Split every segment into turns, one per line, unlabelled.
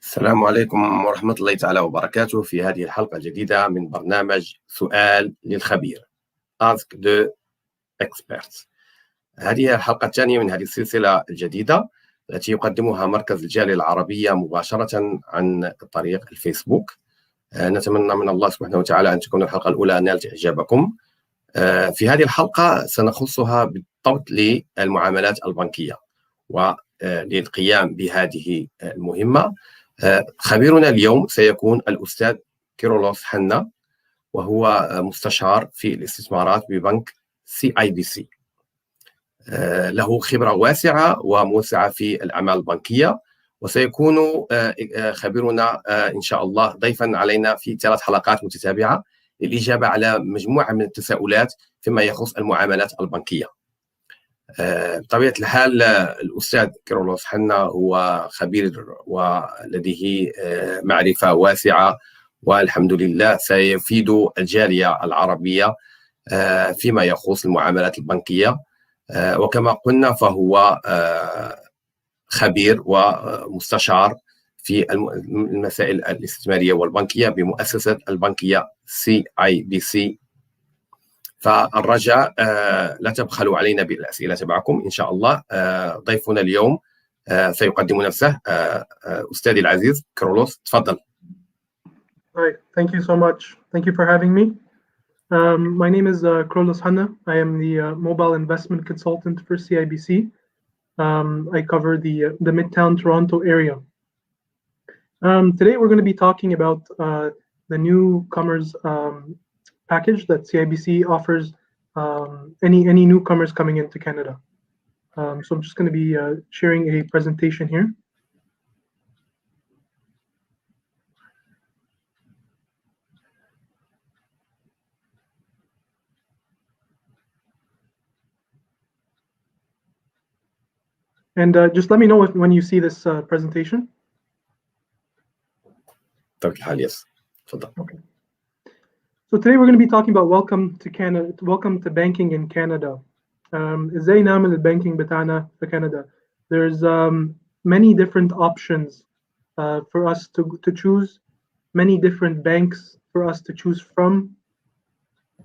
السلام عليكم ورحمة الله تعالى وبركاته. في هذه الحلقة الجديدة من برنامج سؤال للخبير Ask the Expert. هذه الحلقة الثانية من هذه السلسلة الجديدة التي يقدمها مركز الجالية العربية مباشرة عن طريق الفيسبوك. نتمنى من الله سبحانه وتعالى أن تكون الحلقة الأولى نالت إعجابكم. في هذه الحلقة سنخصها بالضبط للمعاملات البنكية وللقيام بهذه المهمة. خبيرنا اليوم سيكون الأستاذ كيرولوس حنا، وهو مستشار في الاستثمارات ببنك CIBC. له خبرة واسعة وموسعة في الأعمال البنكية، وسيكون خبيرنا إن شاء الله ضيفا علينا في 3 حلقات متتابعة للإجابة على مجموعة من التساؤلات فيما يخص المعاملات البنكية. بطبيعة الحال الأستاذ كيرولوس حنا هو خبير ولديه معرفة واسعة، والحمد لله سيفيد الجالية العربية فيما يخص المعاملات البنكية. وكما قلنا فهو خبير ومستشار في المسائل الاستثمارية والبنكية بمؤسسة البنكية CIBC. فالرجاء لا تبخلوا علينا بالأسئلة تبعكم إن شاء الله. ضيفنا اليوم سيقدم نفسه. أستاذي العزيز كيرولوس، تفضل.
Hi, thank you so much. Thank you for having me. My name is Kirolos Hanna. I am the mobile investment consultant for CIBC. I cover the Midtown Toronto area. Today we're going to be talking about the newcomers package that CIBC offers any newcomers coming into Canada. So I'm just going to be sharing a presentation here. And just let me know when you see this presentation.
Yes.
Okay. So today we're going to be talking about welcome to Canada, welcome to banking in Canada. ازاي نعمل البانكينج بتاعنا في Canada. There's many different options for us to choose, many different banks for us to choose from.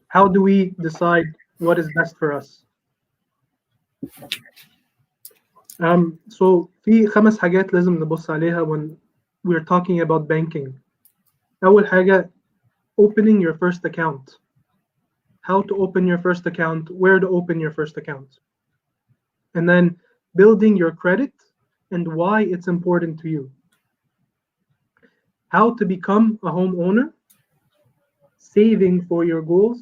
How do we decide what is best for us? So في 5 حاجات لازم نبص عليها when we're talking about banking. أول حاجة, opening your first account. How to open your first account, where to open your first account. And then building your credit and why it's important to you. How to become a homeowner, saving for your goals.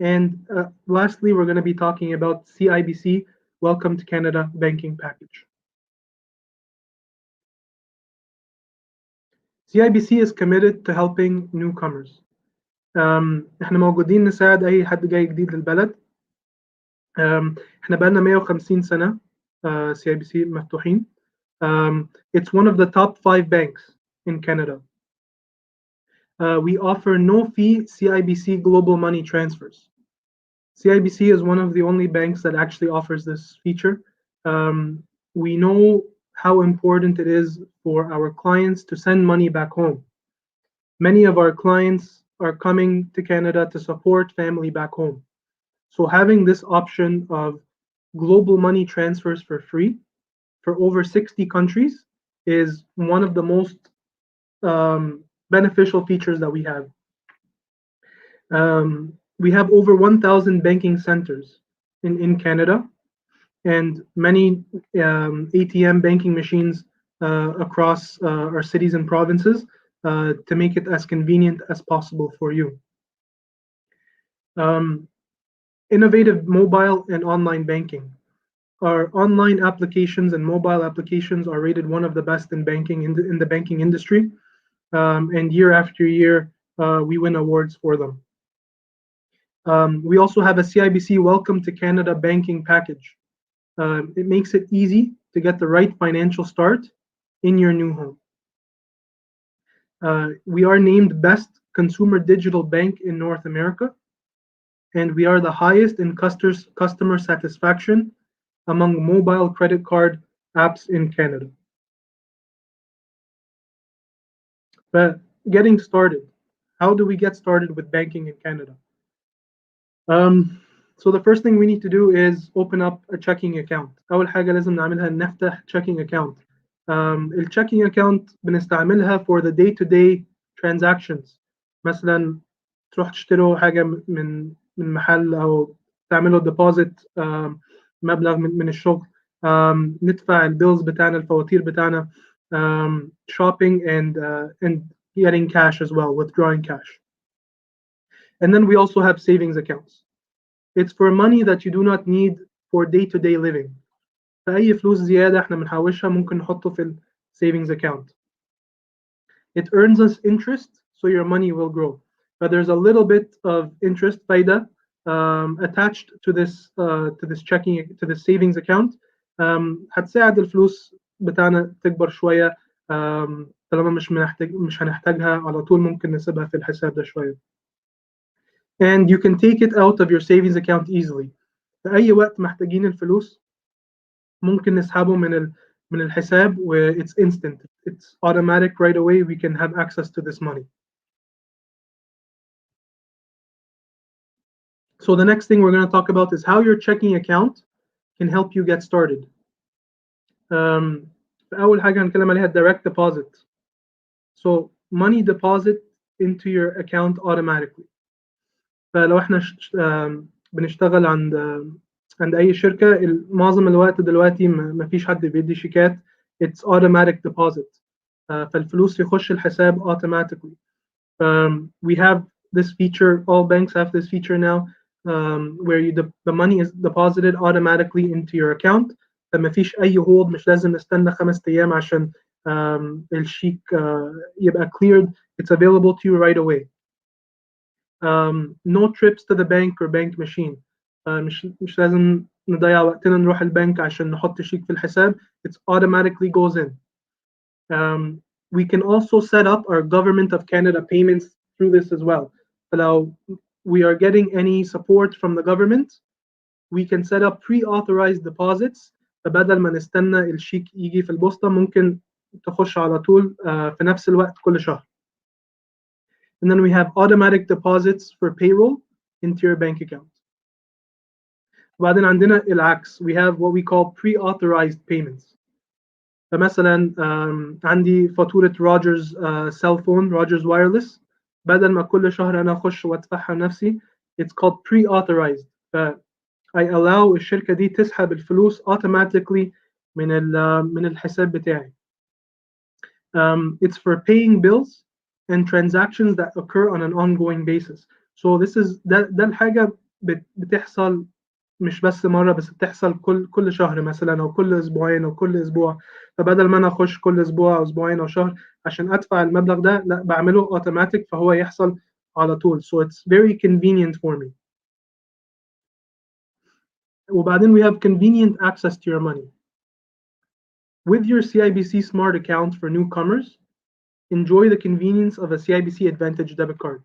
And lastly, we're going to be talking about CIBC Welcome to Canada banking package. CIBC is committed to helping newcomers. احنا موجودين نساعد اي حد جاي جديد للبلد. احنا بقالنا 150 سنة CIBC مفتوحين. It's one of the top 5 banks in Canada. We offer no fee CIBC global money transfers. CIBC is one of the only banks that actually offers this feature. We know how important it is for our clients to send money back home. Many of our clients are coming to Canada to support family back home. So having this option of global money transfers for free for over 60 countries is one of the most beneficial features that we have. We have over 1,000 banking centers in Canada and many ATM banking machines across our cities and provinces to make it as convenient as possible for you. Innovative mobile and online banking. Our online applications and mobile applications are rated one of the best in banking in the banking industry, and year after year we win awards for them. We also have a CIBC Welcome to Canada banking package. It makes it easy to get the right financial start in your new home. We are named Best Consumer Digital Bank in North America, and we are the highest in customer satisfaction among mobile credit card apps in Canada. But getting started, how do we get started with banking in Canada? So the first thing we need to do is open up a checking account. أول حاجة لازم نعملها نفتح checking account. ال checking account بنستعملها for the day-to-day transactions. مثلا تروح تشتروا حاجة من محل أو تعملوا deposit مبلغ من الشغل. ندفع البيلز بتاعنا الفواتير بتاعنا. Shopping and getting cash as well, withdrawing cash. And then we also have savings accounts. It's for money that you do not need for day-to-day living. فأي فلوس زيادة احنا بنحوشها ممكن نحطه في ال savings account. It earns us interest, so your money will grow. But there's a little bit of interest فايدة attached to this checking to this savings account. هتساعد الفلوس بتاعنا تكبر شوية. طالما مش هنحتاجها على طول ممكن نسيبها في الحساب ده شوية. And you can take it out of your savings account easily. في أي وقت محتاجين الفلوس ممكن نسحبه من الحساب و it's instant. It's automatic right away. We can have access to this money. So the next thing we're going to talk about is how your checking account can help you get started. أول حاجة هنتكلم عليها direct deposit. So money deposit into your account automatically. فلو احنا بنشتغل عند أي شركة معظم الوقت دلوقتي ما فيش حد بيدي شيكات. It's automatic deposit. فالفلوس يخش الحساب automatically. We have this feature, all banks have this feature now, where the money is deposited automatically into your account. فما فيش أي hold. مش لازم نستنى 5 أيام عشان الشيك يبقى cleared. It's available to you right away. No trips to the bank or bank machine. مش لازم نضيع وقتنا نروح البنك عشان نحط شيك في الحساب. It automatically goes in. We can also set up our Government of Canada payments through this as well. So we are getting any support from the government, we can set up pre-authorized deposits. فبدل ما نستنى الشيك يجي في البوسطة ممكن تخش على طول في نفس الوقت كل شهر. And then we have automatic deposits for payroll into your bank account. وبعدين عندنا العكس. We have what we call pre-authorized payments. فمثلا عندي فاتورة روجرز سيل فون روجرز وايرلس بدل ما كل شهر أنا أخش وأدفعها نفسي. It's called pre-authorized. I allow الشركة دي تسحب الفلوس automatically من الحساب بتاعي. It's for paying bills and transactions that occur on an ongoing basis. So this is ده الحاجة بتحصل مش بس مرة بس بتحصل كل شهر مثلا أو كل أسبوعين أو كل أسبوع. فبدل ما أنا أخش كل أسبوع أو أسبوعين أو شهر عشان أدفع المبلغ ده لا بعمله automatic فهو يحصل على طول. So it's very convenient for me. وبعدين we have convenient access to your money. With your CIBC Smart account for newcomers, enjoy the convenience of a CIBC Advantage debit card.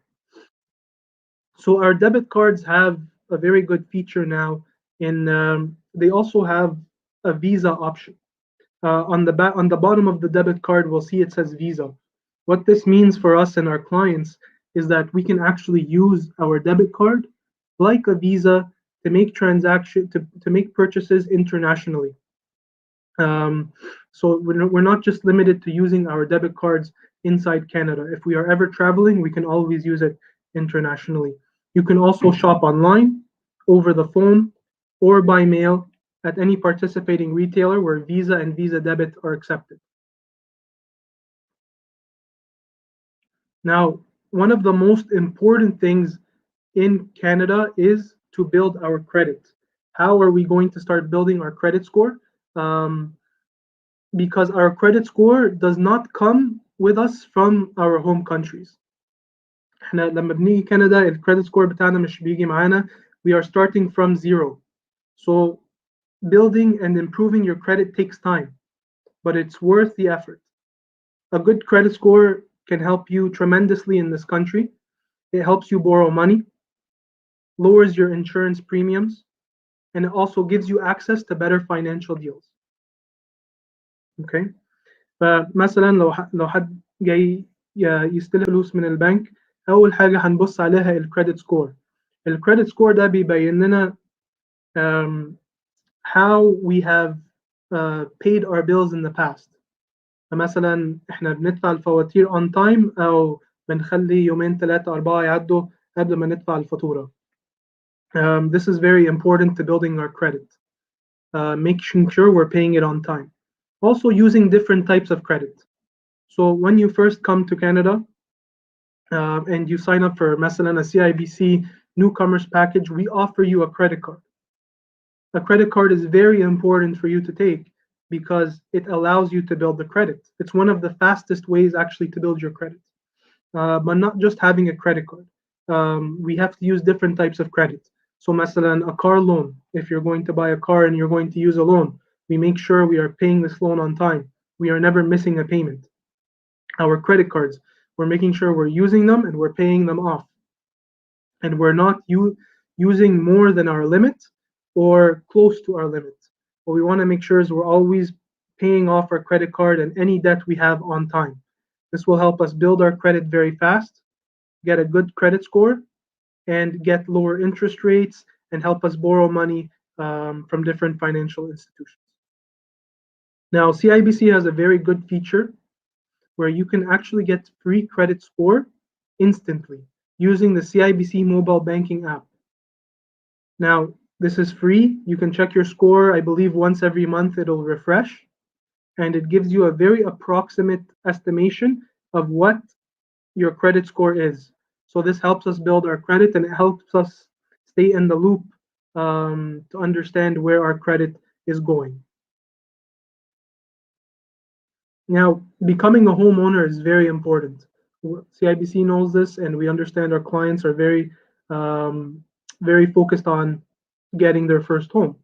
So our debit cards have a very good feature now. They also have a Visa option. On the bottom of the debit card, we'll see it says Visa. What this means for us and our clients is that we can actually use our debit card like a Visa to make to make purchases internationally. So we're not just limited to using our debit cards inside Canada. If we are ever traveling, we can always use it internationally. You can also shop online, over the phone, or by mail at any participating retailer where Visa and Visa debit are accepted. Now, one of the most important things in Canada is to build our credit. How are we going to start building our credit score? Because our credit score does not come with us from our home countries. احنا لما بنيجي كندا الكريدت سكور بتاعنا مش بيجي معانا. We are starting from zero. So building and improving your credit takes time, but it's worth the effort. A good credit score can help you tremendously in this country. It helps you borrow money, lowers your insurance premiums, and it also gives you access to better financial deals. Okay. فمثلا لو حد جاي يستلف فلوس من البنك، أول حاجة هنبص عليها الكريدت سكور. الكريدت سكور ده بيبين لنا how we have paid our bills in the past. فمثلا احنا بندفع الفواتير on time أو بنخلي يومين 3 4 يعدوا قبل ما ندفع الفاتورة. This is very important to building our credit. Making sure we're paying it on time. Also using different types of credit. So when you first come to Canada and you sign up for مثلا a CIBC newcomers package, we offer you a credit card. A credit card is very important for you to take because it allows you to build the credit. It's one of the fastest ways actually to build your credit. But not just having a credit card. We have to use different types of credit. So مثلا a car loan, if you're going to buy a car and you're going to use a loan, we make sure we are paying this loan on time. We are never missing a payment. Our credit cards, we're making sure we're using them and we're paying them off. And we're not using more than our limit or close to our limit. What we want to make sure is we're always paying off our credit card and any debt we have on time. This will help us build our credit very fast, get a good credit score, and get lower interest rates and help us borrow money from different financial institutions. Now, CIBC has a very good feature where you can actually get free credit score instantly using the CIBC mobile banking app. Now, this is free. You can check your score, I believe once every month it'll refresh, and it gives you a very approximate estimation of what your credit score is. So this helps us build our credit and it helps us stay in the loop to understand where our credit is going. Now, becoming a homeowner is very important. CIBC knows this, and we understand our clients are very focused on getting their first home.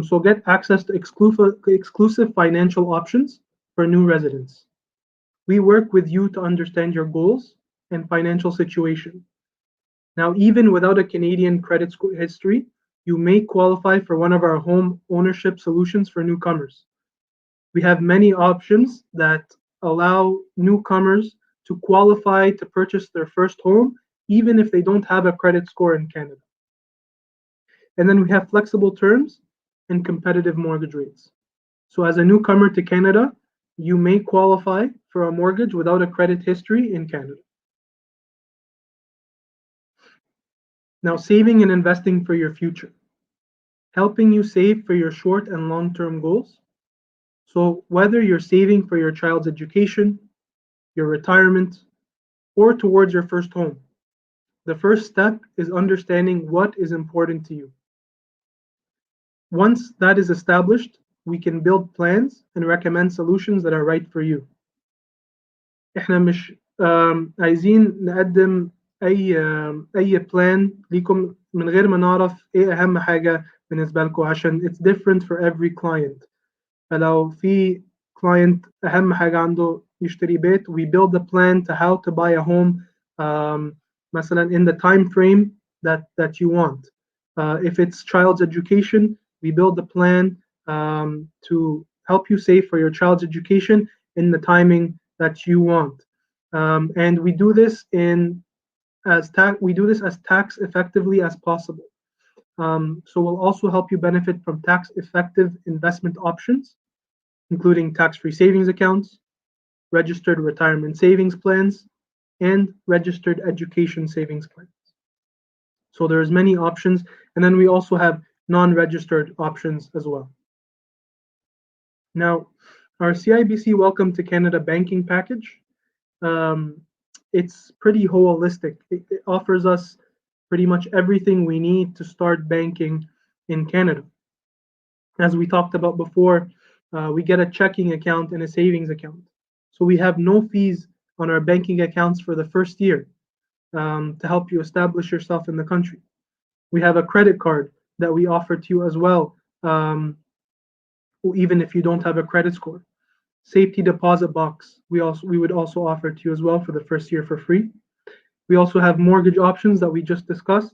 So get access to exclusive financial options for new residents. We work with you to understand your goals and financial situation. Now, even without a Canadian credit score history, you may qualify for one of our home ownership solutions for newcomers. We have many options that allow newcomers to qualify to purchase their first home, even if they don't have a credit score in Canada. And then we have flexible terms and competitive mortgage rates. So as a newcomer to Canada, you may qualify for a mortgage without a credit history in Canada. Now, saving and investing for your future. Helping you save for your short and long-term goals. So whether you're saving for your child's education, your retirement, or towards your first home, the first step is understanding what is important to you. Once that is established, we can build plans and recommend solutions that are right for you. احنا مش عايزين نقدم اي بلان ليكم من غير ما نعرف ايه اهم حاجة بالنسبة لكم عشان it's different for every client. فلو في client أهم حاجة عنده يشتري بيت, we build a plan to how to buy a home مثلا in the time frame that you want. If it's child's education, we build a plan to help you save for your child's education in the timing that you want. And we do this as tax effectively as possible. So we'll also help you benefit from tax-effective investment options, including tax-free savings accounts, registered retirement savings plans, and registered education savings plans. So there's many options, and then we also have non-registered options as well. Now, our CIBC Welcome to Canada banking package, it's pretty holistic. It offers us pretty much everything we need to start banking in Canada. As we talked about before, we get a checking account and a savings account. So we have no fees on our banking accounts for the first year to help you establish yourself in the country. We have a credit card that we offer to you as well, even if you don't have a credit score. Safety deposit box, we would also offer to you as well for the first year for free. We also have mortgage options that we just discussed,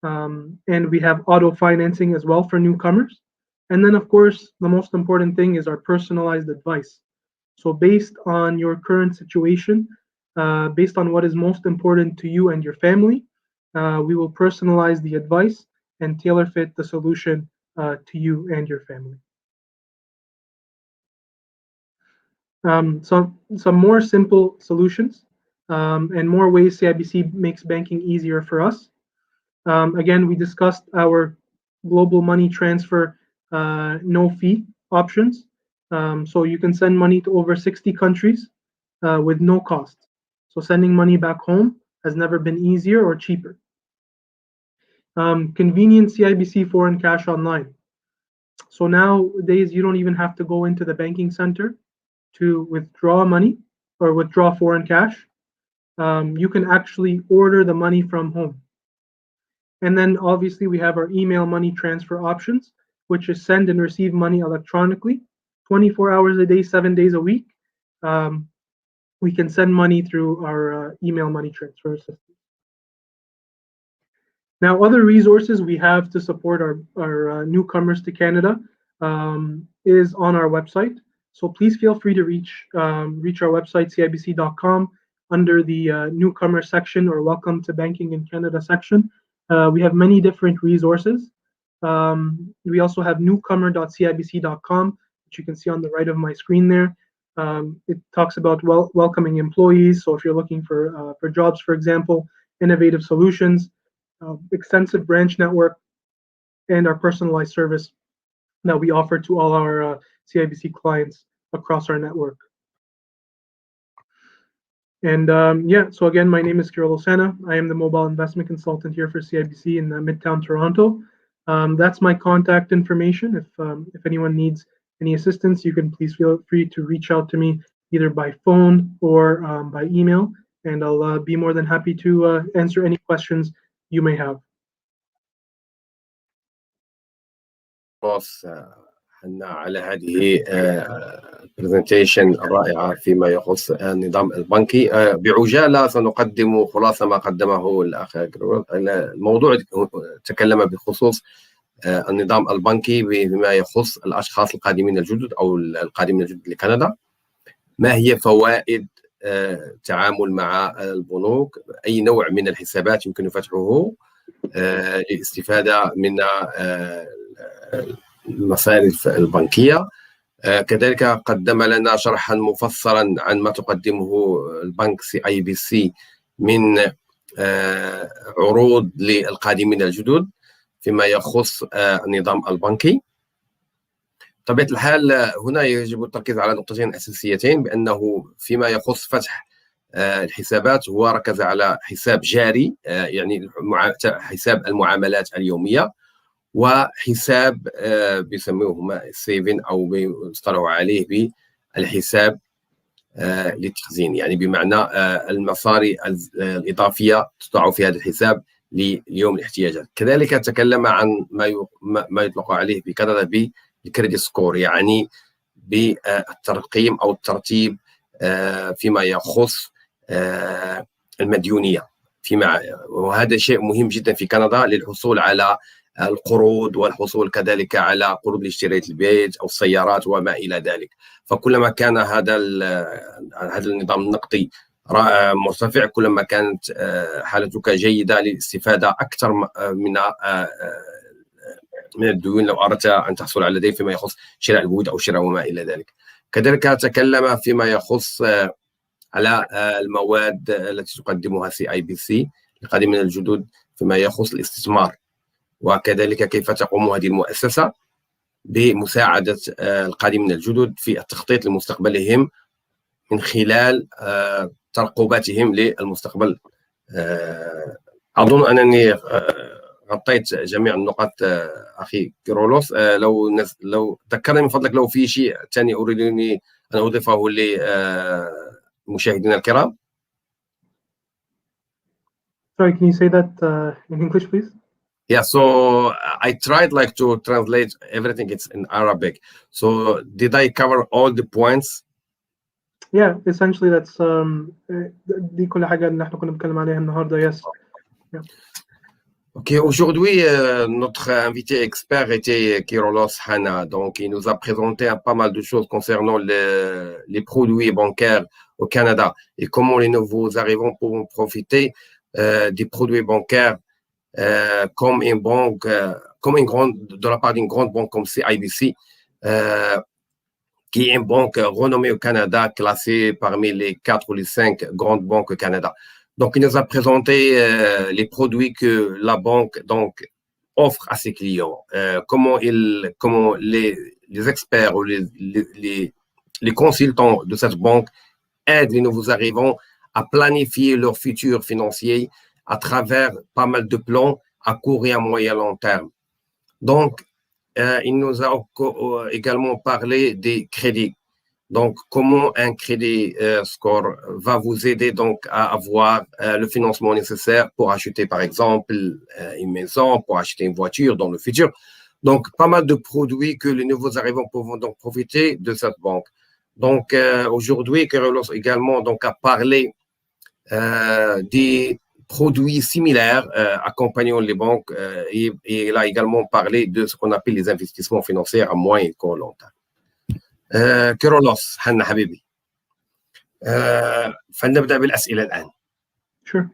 and we have auto financing as well for newcomers. And then, of course, the most important thing is our personalized advice. So based on your current situation, based on what is most important to you and your family. We will personalize the advice and tailor fit the solution to you and your family. Some more simple solutions and more ways CIBC makes banking easier for us. Again, we discussed our global money transfer no fee options. So you can send money to over 60 countries with no cost. So sending money back home has never been easier or cheaper. Convenient CIBC foreign cash online. So nowadays, you don't even have to go into the banking center to withdraw money or withdraw foreign cash. You can actually order the money from home. And then obviously we have our email money transfer options, which is send and receive money electronically, 24 hours a day, 7 days a week. We can send money through our email money transfer system. Now, other resources we have to support our newcomers to Canada is on our website. So please feel free to reach our website, cibc.com, under the newcomer section or welcome to banking in Canada section. We have many different resources. We also have newcomer.cibc.com, which you can see on the right of my screen there. It talks about welcoming employees. So if you're looking for jobs, for example, innovative solutions, extensive branch network, and our personalized service that we offer to all our CIBC clients across our network. And so again, my name is Kirolos Hanna. I am the mobile investment consultant here for CIBC in Midtown, Toronto. That's my contact information. If anyone needs any assistance, you can please feel free to reach out to me either by phone or by email, and I'll be more than happy to answer any questions you may have.
حنا على هذه البرزنتيشن الرائعة فيما يخص النظام البنكي. بعجالة سنقدم خلاصة ما قدمه الأخ كيرولوس. الموضوع تكلم بخصوص النظام البنكي بما يخص الأشخاص القادمين الجدد أو القادمين الجدد لكندا. ما هي فوائد التعامل مع البنوك؟ أي نوع من الحسابات يمكن فتحه للاستفادة من المصارف البنكية. كذلك قدم لنا شرحا مفصلا عن ما تقدمه البنك CIBC من عروض للقادمين الجدد فيما يخص النظام البنكي. بطبيعة الحال هنا يجب التركيز على نقطتين أساسيتين، بأنه فيما يخص فتح الحسابات هو ركز على حساب جاري، يعني حساب المعاملات اليومية، وحساب بيسموه السيفين أو بيصطلحوا عليه بالحساب للتخزين، يعني بمعنى المصاري الإضافية تضع في هذا الحساب ليوم الاحتياجات. كذلك تكلم عن ما يطلق عليه بكندا بالكريدت سكور، يعني بالترقيم أو الترتيب فيما يخص المديونية، وهذا شيء مهم جدا في كندا للحصول على القروض والحصول كذلك على قروض لاشتراء البيت أو السيارات وما إلى ذلك. فكلما كان هذا النظام النقدي مرتفع، كلما كانت حالتك جيدة للاستفادة أكثر من الديون لو أردت أن تحصل على دين فيما يخص شراء البيوت أو شراء وما إلى ذلك. كذلك تكلم فيما يخص على المواد التي تقدمها CIBC للقادمين الجدد فيما يخص الاستثمار، وكذلك كيف تقوم هذه المؤسسة بمساعدة القادمين الجدد في التخطيط لمستقبلهم من خلال ترقباتهم للمستقبل. أظن أنني غطيت جميع النقاط أخي كيرولوس. لو ذكرني من فضلك لو في شيء ثاني أريدني أن أضيفه لمشاهدينا الكرام.
Sorry, can you say that in English, please?
Yeah, so I tried to translate everything. It's in Arabic. So did I cover all the points?
Yeah, essentially that's دي كل حاجة اللي احنا كنا بنتكلم عليها النهاردة. Yes. Yeah.
Ok, aujourd'hui, notre invité expert était Kirolos Hanna. Donc, il nous a présenté pas mal de choses concernant les produits bancaires au Canada et comment les nouveaux arrivants pourront profiter des produits bancaires comme une banque, de la part d'une grande banque comme CIBC, qui est une banque renommée au Canada, classée parmi les 4 ou les 5 grandes banques au Canada. Donc, il nous a présenté les produits que la banque offre à ses clients, comment les experts ou les consultants de cette banque aident les nouveaux arrivants à planifier leur futur financier à travers pas mal de plans à court et à moyen long terme. Donc, il nous a également parlé des crédits. Donc, comment un crédit score va vous aider donc à avoir le financement nécessaire pour acheter, par exemple, une maison, pour acheter une voiture dans le futur. Donc, pas mal de produits que les nouveaux arrivants pourront donc profiter de cette banque. Donc, aujourd'hui, Kirolos également donc, a parlé des produits similaires accompagnant les banques et il a également parlé de ce qu'on appelle les investissements financiers à moyen et court long terme. كيرولوس حنا حبيبي فلنبدأ بالأسئلة الآن.
Sure.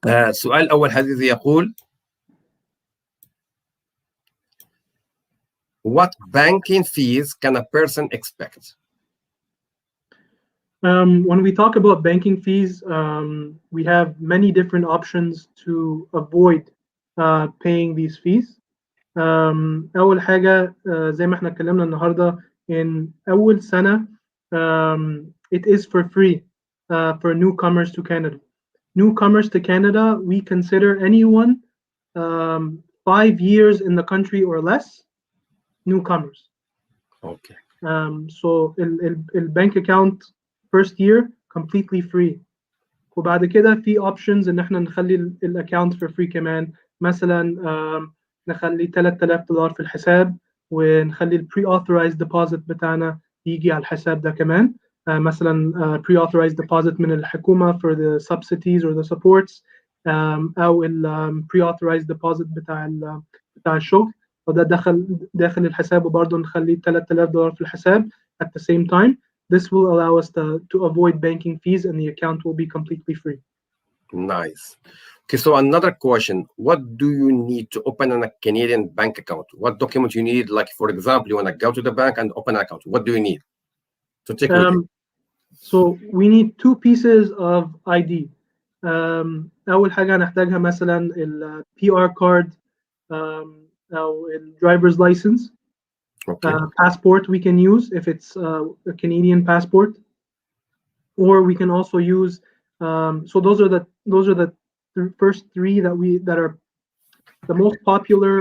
السؤال الأول حديثي يقول What banking fees can a person expect?
When we talk about banking fees, we have many different options to avoid paying these fees. أول حاجة زي ما احنا اتكلمنا النهاردة in أول سنة it is for free for newcomers to Canada. Newcomers to Canada, we consider anyone 5 years in the country or less newcomers.
Okay.
So the bank account first year completely free. وبعد كده في options ان احنا نخلي الاكونت for free كمان. مثلا نخلي $3000 في الحساب ونخلي البري authorized deposit بتاعنا يجي على الحساب ده كمان. مثلا pre authorized deposit من الحكومة for the subsidies or the supports او ال pre authorized deposit بتاع الشغل وده داخل الحساب وبرضه نخلي $3000 في الحساب at the same time. This will allow us to avoid banking fees and the account will be completely free.
Nice. Okay, so another question. What do you need to open a Canadian bank account? What document you need? Like, for example, you want to go to the bank and open an account. What do you need to take with you?
So we need 2 pieces of ID. أول حاجة هنحتاجها مثلا ال PR card أو ال driver's license.
Okay.
Passport we can use if it's a Canadian passport, or we can also use. So those are the first 3 that are the most popular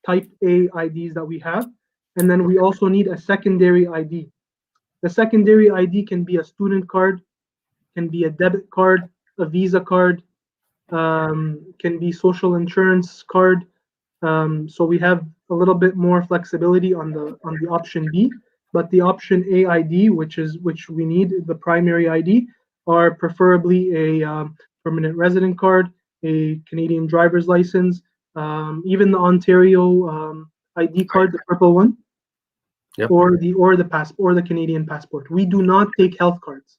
type A IDs that we have, and then we also need a secondary ID. The secondary ID can be a student card, can be a debit card, a Visa card, can be social insurance card. So we have a little bit more flexibility on the option B, but the option A ID, which we need, the primary ID, are preferably a permanent resident card, a Canadian driver's license, even the Ontario ID card, the purple one,
yep.
or the passport or the Canadian passport. We do not take health cards.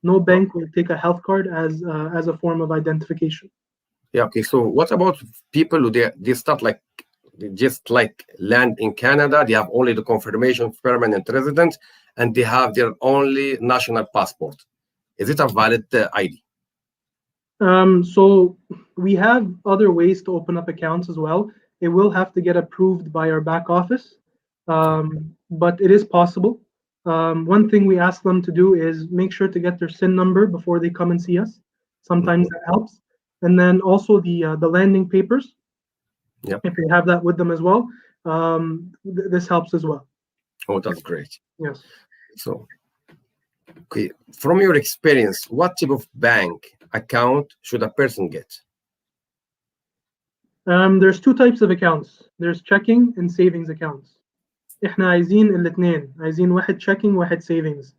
No bank will take a health card as a form of identification.
Yeah. Okay. So what about people who they start like they just like land in Canada? They have only the confirmation of permanent residence, and they have their only national passport. Is it a valid ID?
So we have other ways to open up accounts as well. It will have to get approved by our back office, but it is possible. One thing we ask them to do is make sure to get their SIN number before they come and see us. Sometimes that helps. And then also the landing papers,
yep.
If they have that with them as well, this helps as well.
Oh, that's great.
Yes.
So, okay, from your experience, what type of bank account should a person get?
There's 2 types of accounts. There's checking and savings accounts. احنا عايزين الاثنين، عايزين واحد checking واحد savings.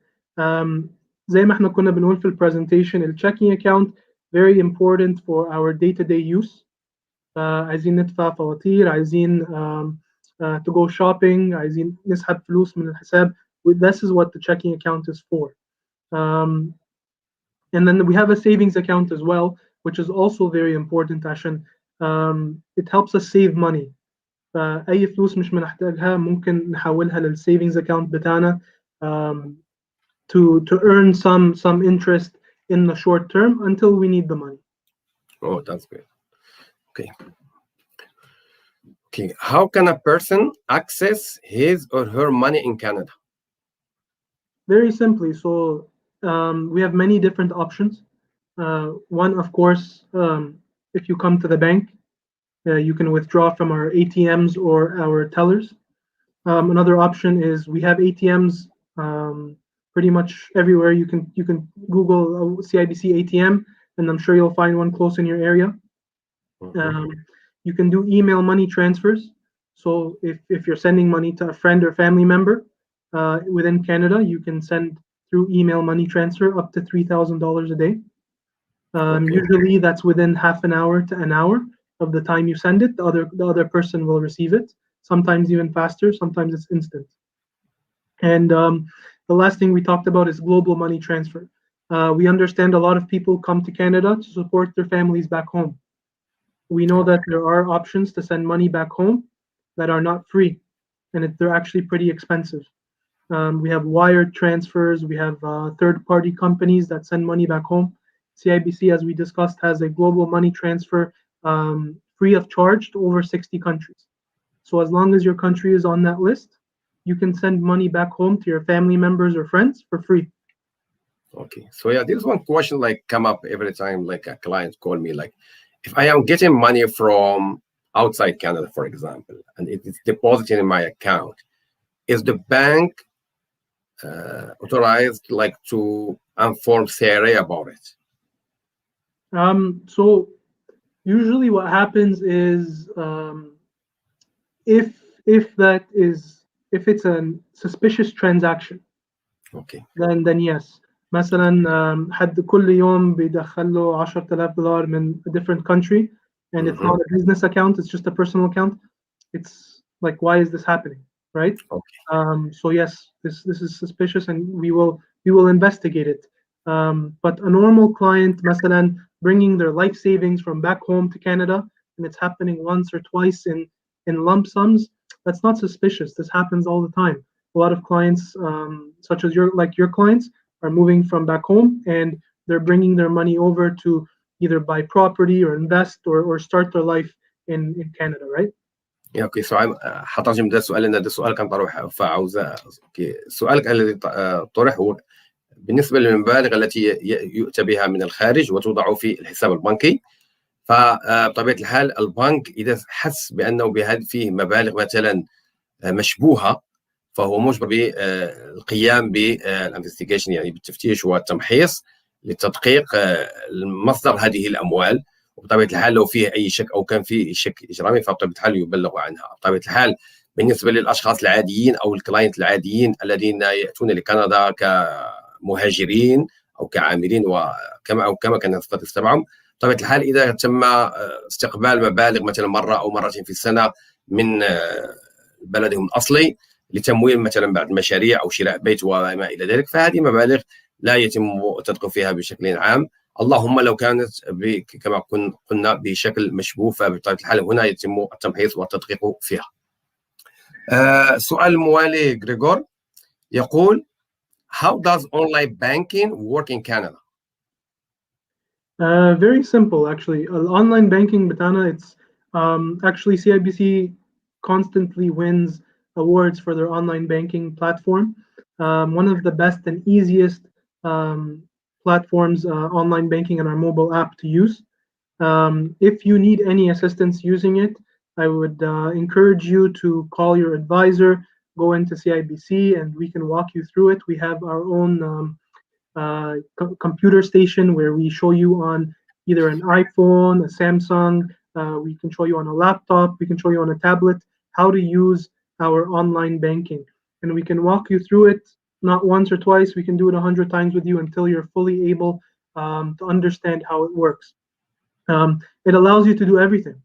زي ما احنا كنا بنقول في البرزنتيشن، الchecking account very important for our day-to-day use. عايزين ندفع فواتير، عايزين to go shopping، عايزين نسحب فلوس من الحساب. This is what the checking account is for. And then we have a savings account as well, which is also very important عشان it helps us save money. أي فلوس مش بنحتاجها ممكن نحولها للسيفينجز account بتاعنا to earn some interest in the short term until we need the money.
Oh, that's great. Okay. How can a person access his or her money in Canada?
Very simply. So we have many different options. One, of course, if you come to the bank, you can withdraw from our ATMs or our tellers. Another option is we have ATMs pretty much everywhere. You can Google CIBC ATM, and I'm sure you'll find one close in your area. You can do email money transfers. So if you're sending money to a friend or family member within Canada, you can send through email money transfer up to $3,000 a day. Usually that's within half an hour to an hour of the time you send it. The other person will receive it. Sometimes even faster. Sometimes it's instant. And the last thing we talked about is global money transfer. We understand a lot of people come to Canada to support their families back home. We know that there are options to send money back home that are not free, and they're actually pretty expensive. We have wired transfers. We have third-party companies that send money back home. CIBC, as we discussed, has a global money transfer free of charge to over 60 countries. So as long as your country is on that list, you can send money back home to your family members or friends for free.
Okay. So yeah, there's one question like come up every time like a client call me like, if I am getting money from outside Canada, for example, and it is deposited in my account, is the bank authorized like to inform CRA about it?
So usually what happens is if it's a suspicious transaction,
okay,
then yes. مثلا حد كل يوم بيدخل له $10,000 من a different country, and it's not a business account, it's just a personal account. It's like, why is this happening, right?
Okay.
So yes, this is suspicious, and we will investigate it. But a normal client, مثلا bringing their life savings from back home to Canada, and it's happening once or twice in lump sums, that's not suspicious. This happens all the time. A lot of clients, such as your clients, are moving from back home, and they're bringing their money over to either buy property or invest or start their life in Canada, right?
اوكي سؤال حترجم ده السؤال لان ده سؤال كان طرح فعاوز اوكي سؤالك الذي طرح هو بالنسبه للمبالغ التي يؤتى بها من الخارج وتوضع في الحساب البنكي، فبطبيعه الحال البنك اذا حس بانه فيه مبالغ مثلا مشبوهه فهو مجبر بالقيام بالانفستيجيشن يعني بالتفتيش والتمحيص لتدقيق مصدر هذه الاموال، وبطبيعه الحال لو فيه اي شك او كان فيه شك اجرامي فبطبيعه الحال يبلغ عنها. بطبيعه الحال بالنسبه للاشخاص العاديين او الكلاينت العاديين الذين ياتون لكندا كمهاجرين او كعاملين وكما كان يستضيف تبعهم، بطبيعه الحال اذا تم استقبال مبالغ مثلا مره او مرتين في السنه من بلدهم الاصلي لتمويل مثلا بعض المشاريع او شراء بيت وما الى ذلك، فهذه مبالغ لا يتم التدقيق فيها بشكل عام، اللهم لو كانت كما قلنا بشكل مشبوه فبطبيعه الحال هنا يتم التمحيص والتدقيق فيها. السؤال الموالي غريغور يقول How does online banking work in Canada?
Very simple, actually. Online banking بتاعنا, it's actually CIBC constantly wins awards for their online banking platform. One of the best and easiest platforms, online banking and our mobile app to use. If you need any assistance using it, I would encourage you to call your advisor, go into CIBC, and we can walk you through it. We have our own computer station where we show you on either an iPhone, a Samsung, we can show you on a laptop, we can show you on a tablet how to use our online banking. And we can walk you through it not once or twice, we can do it 100 times with you until you're fully able to understand how it works. It allows you to do everything.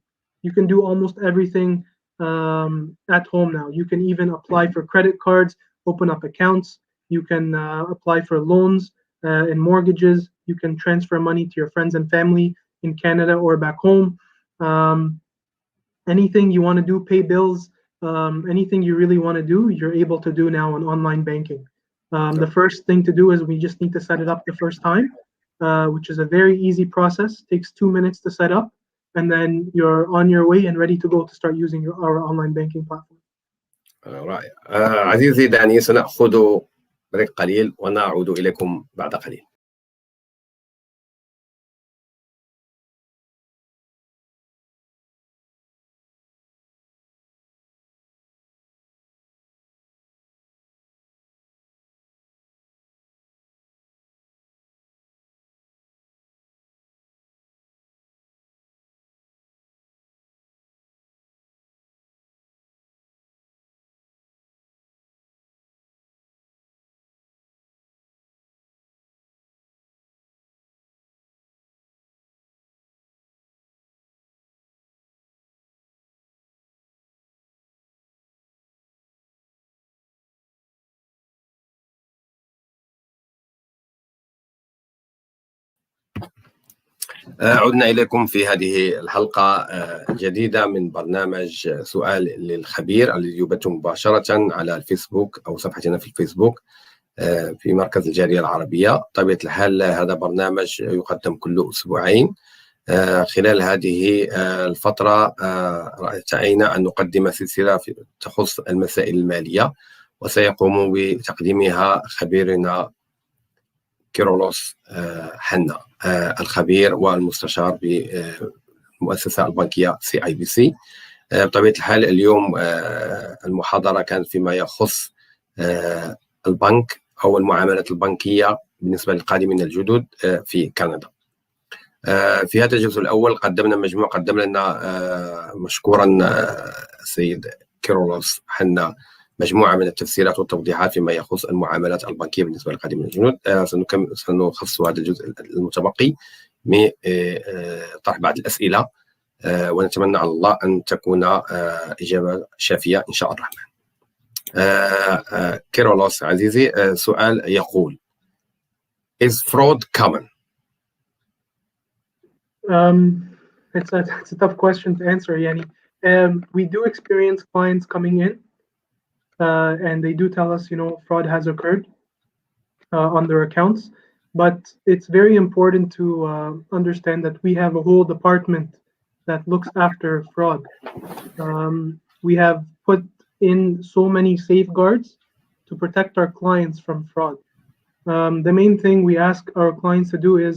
You can do almost everything at home now. You can even apply for credit cards, open up accounts. You can apply for loans and mortgages. You can transfer money to your friends and family in Canada or back home. Anything you want to do, pay bills, anything you really want to do, you're able to do now on online banking. The first thing to do is we just need to set it up the first time, which is a very easy process. Takes 2 minutes to set up, and then you're on your way and ready to go to start using our online banking platform.
رائع. عزيزي داني، سنأخذ بريك قليل ونعود إليكم بعد قليل. عدنا إليكم في هذه الحلقة الجديدة من برنامج سؤال للخبير الذي يبث مباشرة على الفيسبوك أو صفحتنا في الفيسبوك في مركز الجالية العربية. طبيعة الحال هذا برنامج يقدم كل أسبوعين. خلال هذه الفترة رأينا أن نقدم سلسلة تخص المسائل المالية، وسيقوم بتقديمها خبيرنا كيرولوس حنا، الخبير والمستشار بالمؤسسة البنكية CIBC. بطبيعة الحال اليوم المحاضرة كانت فيما يخص البنك أو المعاملات البنكية بالنسبة للقادمين الجدد في كندا. في هذا الجزء الأول قدم لنا مشكورا السيد كيرولوس حنا مجموعة من التفسيرات والتوضيحات فيما يخص المعاملات البنكية بالنسبة للقادمين الجدد. سنخصص هذا الجزء المتبقي بطرح بعض الأسئلة، ونتمنى على الله أن تكون إجابة شافية إن شاء الرحمن. كيرولوس عزيزي، سؤال يقول: Is fraud common?
It's a tough question to answer, Yani. We do experience clients coming in and they do tell us, fraud has occurred on their accounts. But it's very important to understand that we have a whole department that looks after fraud. We have put in so many safeguards to protect our clients from fraud. The main thing we ask our clients to do is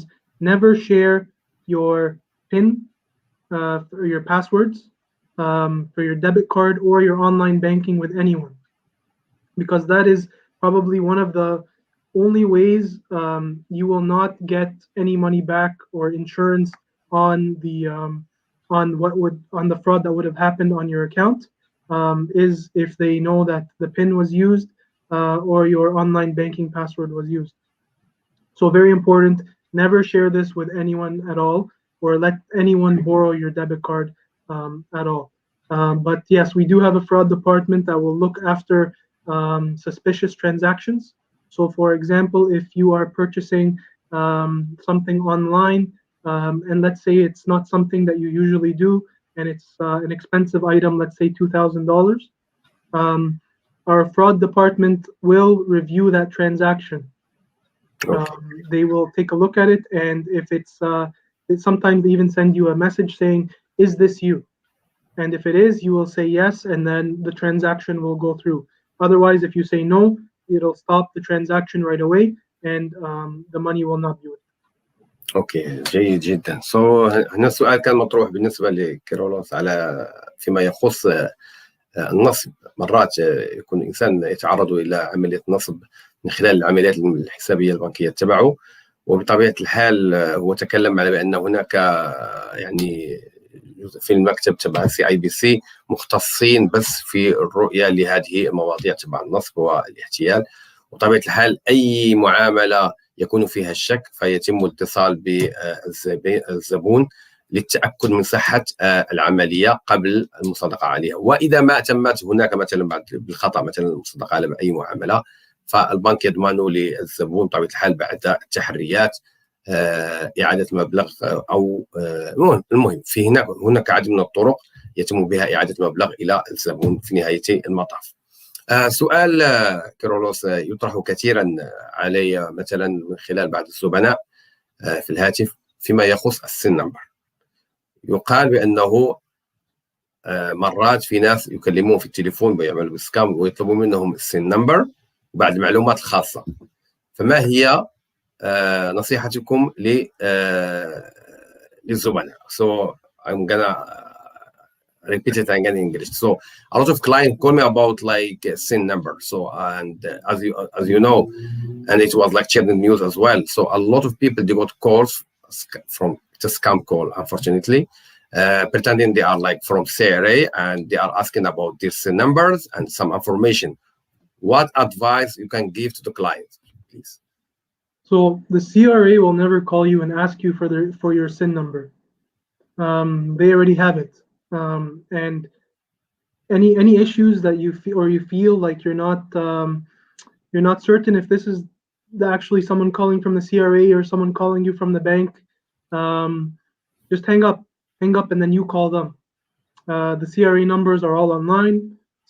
never share your PIN, or your passwords for your debit card or your online banking with anyone, because that is probably one of the only ways you will not get any money back or insurance on the fraud that would have happened on your account, is if they know that the PIN was used or your online banking password was used. So very important, never share this with anyone at all, or let anyone borrow your debit card at all. But yes, we do have a fraud department that will look after suspicious transactions. So for example, if you are purchasing something online, and let's say it's not something that you usually do, and it's an expensive item, let's say $2,000, our fraud department will review that transaction. They will take a look at it, and if it's sometimes they even send you a message saying, is this you? And if it is, you will say yes, and then the transaction will go through. Otherwise, if you say no, it'll stop the transaction right away, and the money will not be with you.
اوكي، جيد جدا. هنا السؤال كان مطروح بالنسبه لكيرولوس على فيما يخص النصب. مرات يكون الانسان يتعرض الى عمليه نصب من خلال العمليات الحسابيه البنكيه تبعه، وبطبيعه الحال هو تكلم على بان هناك يعني في المكتب تبع CIBC مختصين بس في الرؤيه لهذه المواضيع تبع النصب والاحتيال، وطبيعة الحال أي معاملة يكون فيها الشك فيتم الاتصال بالزبون للتأكد من صحة العملية قبل المصادقة عليها. وإذا ما تمت هناك مثلا بعد بالخطأ مثلا المصادقة على أي معاملة، فالبنك يضمن للزبون بطبيعة الحال بعد التحريات إعادة المبلغ أو المهم في هناك عدد من الطرق يتم بها إعادة المبلغ إلى الزبون في نهاية المطاف. سؤال كيرولوس يطرح كثيرا علي مثلا من خلال بعض الزبناء في الهاتف فيما يخص السن نمبر. يقال بأنه مرات في ناس يكلمون في التليفون ويعملوا بالسكام ويطلبوا منهم السن نمبر وبعض المعلومات الخاصة. فما هي نصيحتكم للزبناء؟ So I'm gonna repeat it again in English. So a lot of clients call me about like SIN number. So and as you know, and it was like shared in the news as well. So a lot of people they got calls from the scam call, unfortunately, pretending they are like from CRA and they are asking about these numbers and some information. What advice you can give to the clients, please?
So the CRA will never call you and ask you for your SIN number. They already have it. And any issues that you feel like you're not certain if this is actually someone calling from the CRA or someone calling you from the bank, just hang up and then you call them. The CRA numbers are all online.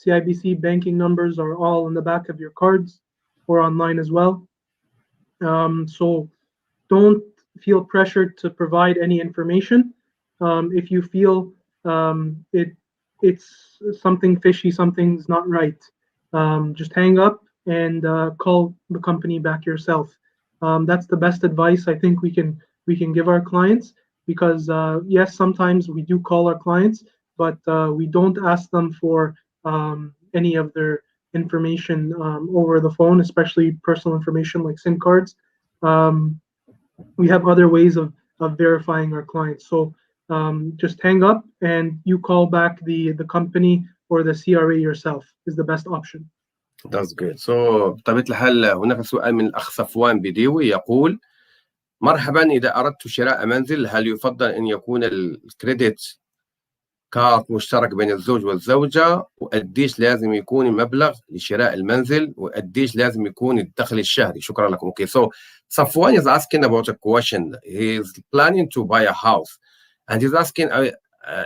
CIBC banking numbers are all in the back of your cards or online as well. So don't feel pressured to provide any information. If you feel it's something fishy, something's not right, just hang up and call the company back yourself. That's the best advice I think we can give our clients, because yes, sometimes we do call our clients, but we don't ask them for any of their information over the phone, especially personal information like SIM cards. We have other ways of verifying our clients. So just hang up and you call back the company or the CRA yourself is the best option.
That's good. So بطبيعة الحال هناك سؤال من الأخ صفوان بديوي يقول: مرحبا، إذا أردت شراء منزل هل يفضل أن يكون الكريدت كارد مشترك بين الزوج والزوجة؟ وقديش لازم يكون المبلغ لشراء المنزل؟ وقديش لازم يكون الدخل الشهري؟ شكرا لكم. Okay, so Safwan is asking about a question. He is planning to buy a house and he's asking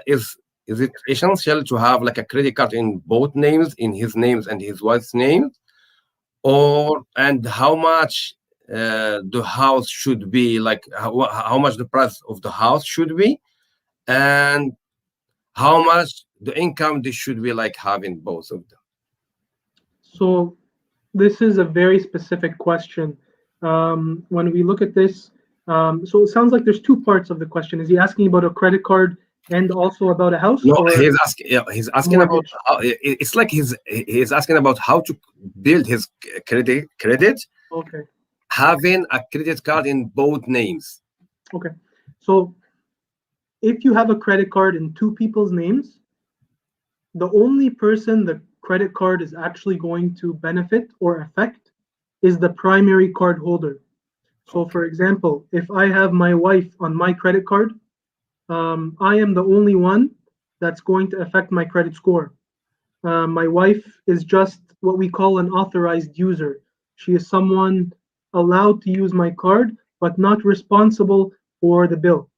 is it essential to have like a credit card in both names, in his names and his wife's name? And how much the house should be, like how much the price of the house should be, and how much the income they should be like having both of them?
So this is a very specific question. When we look at this, so it sounds like there's two parts of the question. Is he asking about a credit card and also about a house?
No, he's asking about how, it's like he's asking about how to build his credit.
Okay.
Having a credit card in both names.
Okay. So if you have a credit card in two people's names, the only person the credit card is actually going to benefit or affect is the primary card holder. So for example, if I have my wife on my credit card, I am the only one that's going to affect my credit score. My wife is just what we call an authorized user. She is someone allowed to use my card, but not responsible for the bill.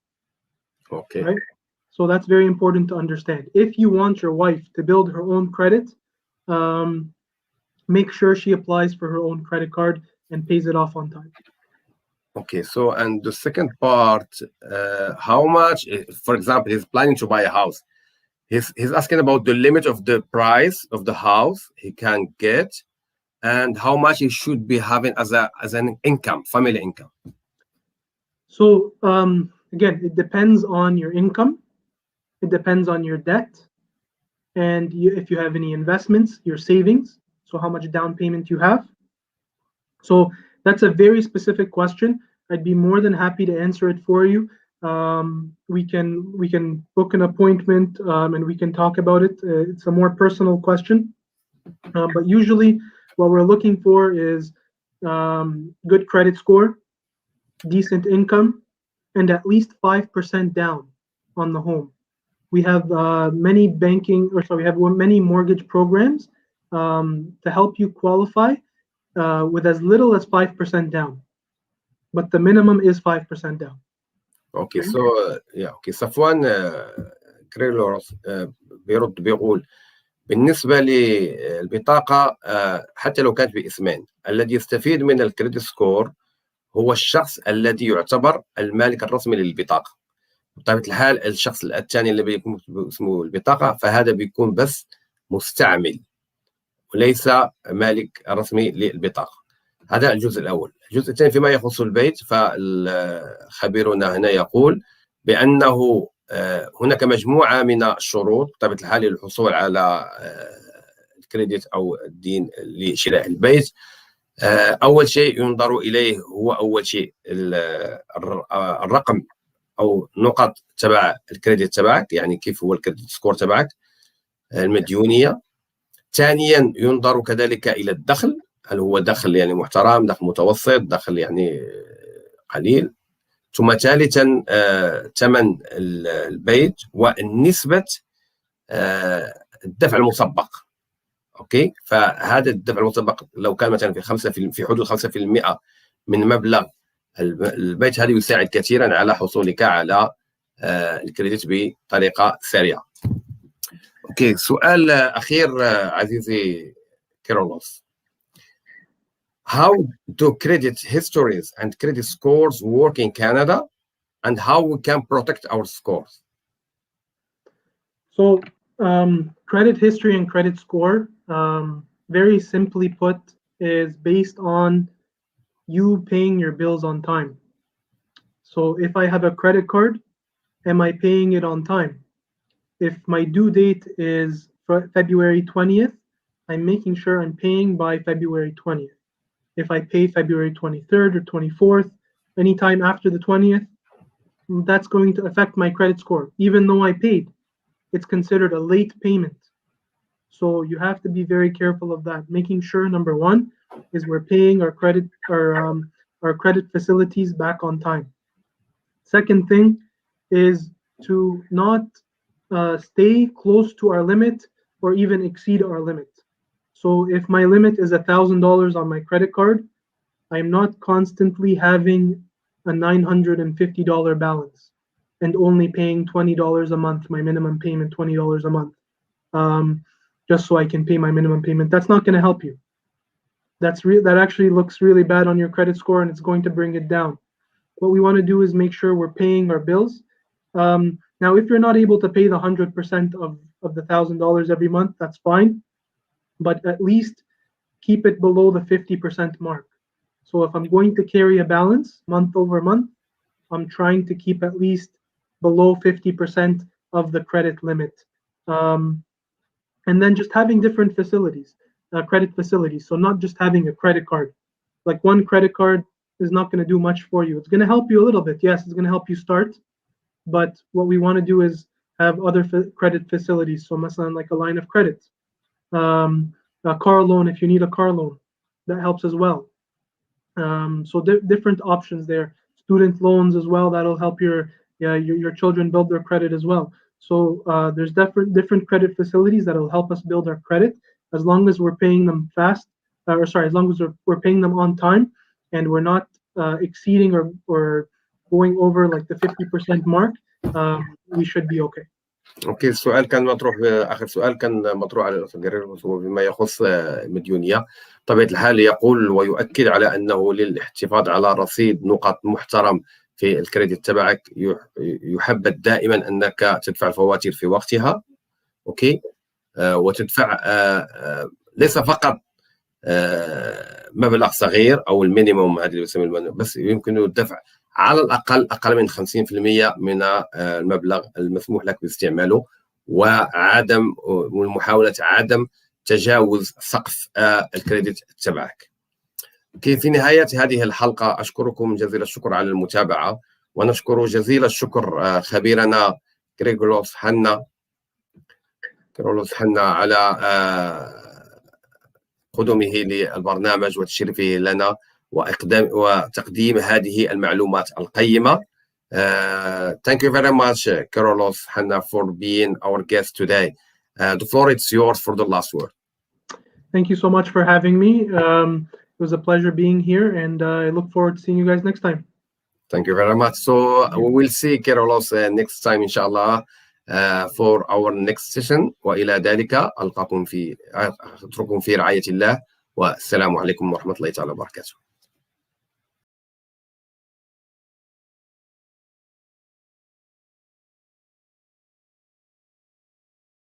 Okay.
Right? So that's very important to understand. If you want your wife to build her own credit, make sure she applies for her own credit card and pays it off on time.
Okay, so and the second part, how much, for example, he's planning to buy a house. He's asking about the limit of the price of the house he can get and how much he should be having as an income, family income.
So again, it depends on your income. It depends on your debt. And if you have any investments, your savings, so how much down payment you have. So that's a very specific question. I'd be more than happy to answer it for you. We can book an appointment and we can talk about it. It's a more personal question. But usually what we're looking for is good credit score, decent income, and at least 5% down on the home. We have many many mortgage programs to help you qualify with as little as 5% down, but the minimum is 5% down.
اوكي سو اوكي صفوان كريلوس بيرد بيقول بالنسبة للبطاقة حتى لو كانت باسمين، الذي يستفيد من الكريدت سكور هو الشخص الذي يعتبر المالك الرسمي للبطاقة. بطبيعة الحال الشخص الثاني اللي بيكون اسمه البطاقة فهذا بيكون بس مستعمل وليس مالك رسمي للبطاقة. هذا الجزء الأول. الجزء الثاني فيما يخص البيت، فخبيرنا هنا يقول بأنه هناك مجموعة من الشروط بطبيعة الحال للحصول على الكريدت أو الدين لشراء البيت. أول شيء ينظر إليه هو أول شيء الرقم أو نقط تبع الكريدت تبعك، يعني كيف هو الكريدت سكور تبعك، المديونية. ثانيا ينظر كذلك إلى الدخل، هل هو دخل يعني محترم، دخل متوسط، دخل يعني قليل. ثم ثالثا ثمن البيت والنسبة الدفع المسبق. اوكي، فهذا الدفع المسبق لو كان مثلا في حدود 5% من مبلغ البيت، هذا يساعد كثيرا على حصولك على الكريدت بطريقة سريعة. اوكي، سؤال أخير عزيزي كيرولوس. How do credit histories and credit scores work in Canada, and how we can protect our scores?
So credit history and credit score, very simply put, is based on you paying your bills on time. So if I have a credit card, am I paying it on time? If my due date is February 20th, I'm making sure I'm paying by February 20th. If I pay February 23rd or 24th, anytime after the 20th, that's going to affect my credit score. Even though I paid, it's considered a late payment. So you have to be very careful of that. Making sure, number one, is we're paying our credit facilities back on time. Second thing is to not stay close to our limit or even exceed our limit. So if my limit is $1,000 on my credit card, I'm not constantly having a $950 balance and only paying $20 a month, my minimum payment, $20 a month, just so I can pay my minimum payment. That's not going to help you. That actually looks really bad on your credit score, and it's going to bring it down. What we want to do is make sure we're paying our bills. Now, if you're not able to pay the 100% of the $1,000 every month, that's fine. But at least keep it below the 50% mark. So if I'm going to carry a balance month over month, I'm trying to keep at least below 50% of the credit limit. And then just having different facilities, credit facilities. So not just having a credit card. Like one credit card is not going to do much for you. It's going to help you a little bit. Yes, it's going to help you start. But what we want to do is have other credit facilities. So مثلا like a line of credit. A car loan if you need a car loan, that helps as well. So different options there. Student loans as well, that'll help your children build their credit as well. So there's different credit facilities that'll help us build our credit as long as we're paying them fast, as long as we're paying them on time and we're not exceeding or going over like the 50% mark. We should be okay.
اوكي، السؤال كان مطروح، اخر سؤال كان مطروح على الاستاذ كيرولوس بما يخص المديونيه. طبيعه الحال يقول ويؤكد على انه للاحتفاظ على رصيد نقط محترم في الكريدت تبعك يحبذ دائما انك تدفع الفواتير في وقتها. اوكي، وتدفع ليس فقط مبلغ صغير او المينيموم، هذا اللي يسمى المينيموم، بس يمكن الدفع على الأقل أقل من 50% من المبلغ المسموح لك باستعماله، ومحاولة عدم تجاوز سقف الكريدت تبعك. في نهاية هذه الحلقة أشكركم جزيل الشكر على المتابعة، ونشكر جزيل الشكر خبيرنا كيرولوس هانا على قدومه للبرنامج وتشريفه لنا وتقديم هذه المعلومات القيمة. Thank you very much, Kirolos Hanna, for being our guest today. The floor is yours for the last word.
Thank you so much for having me. It was a pleasure being here, and I look forward to seeing you guys next time.
Thank you very much. So we will see Kirolos next time, inshallah, for our next session. وإلى ذلك أترككم في رعاية الله، والسلام عليكم ورحمة الله تعالى وبركاته.